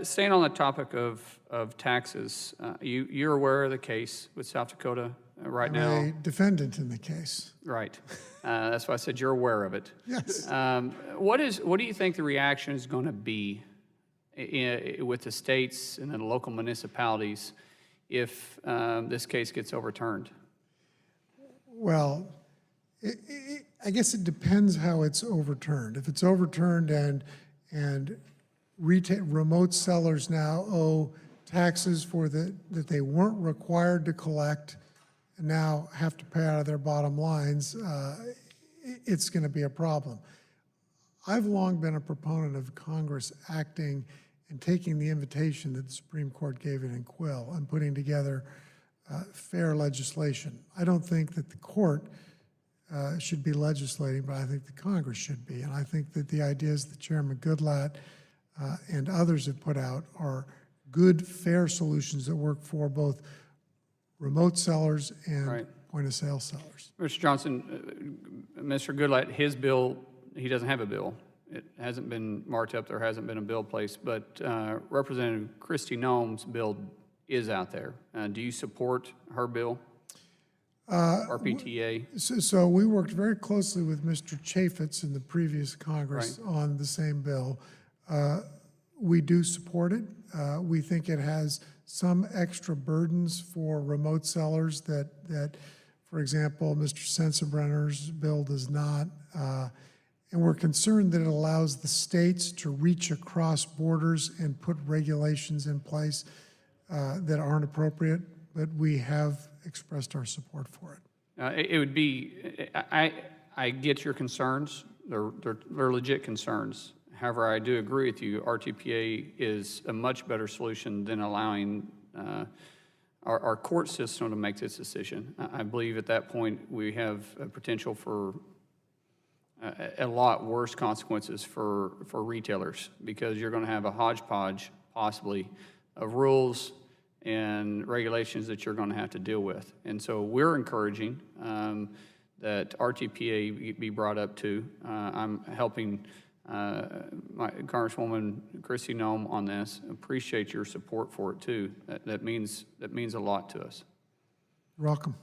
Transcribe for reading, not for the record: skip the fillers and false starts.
Staying on the topic of taxes, you're aware of the case with South Dakota right now? I'm a defendant in the case. Right. That's why I said you're aware of it. Yes. What do you think the reaction is going to be with the states and the local municipalities if this case gets overturned? Well, I guess it depends how it's overturned. If it's overturned and remote sellers now owe taxes that they weren't required to collect and now have to pay out of their bottom lines, it's going to be a problem. I've long been a proponent of Congress acting and taking the invitation that the Supreme Court gave it in Quill and putting together fair legislation. I don't think that the court should be legislating, but I think the Congress should be. And I think that the ideas that Chairman Goodlatte and others have put out are good, fair solutions that work for both remote sellers and point-of-sale sellers. Mr. Johnson, Mr. Goodlatte, his bill, he doesn't have a bill. It hasn't been marked up. There hasn't been a bill placed. But Representative Kristi Noem's bill is out there. Do you support her bill, RPTA? So we worked very closely with Mr. Chaffetz in the previous Congress on the same bill. We do support it. We think it has some extra burdens for remote sellers that for example, Mr. Sensenbrenner's bill does not. And we're concerned that it allows the states to reach across borders and put regulations in place that aren't appropriate, but we have expressed our support for it. It would be, I get your concerns. They're legit concerns. However, I do agree with you. RTPA is a much better solution than allowing our court system to make this decision. I believe at that point we have a potential for a lot worse consequences for retailers, because you're going to have a hodgepodge possibly of rules and regulations that you're going to have to deal with. And so we're encouraging that RTPA be brought up too. I'm helping my Congresswoman Kristi Noem on this. Appreciate your support for it too. That means a lot to us. You're welcome.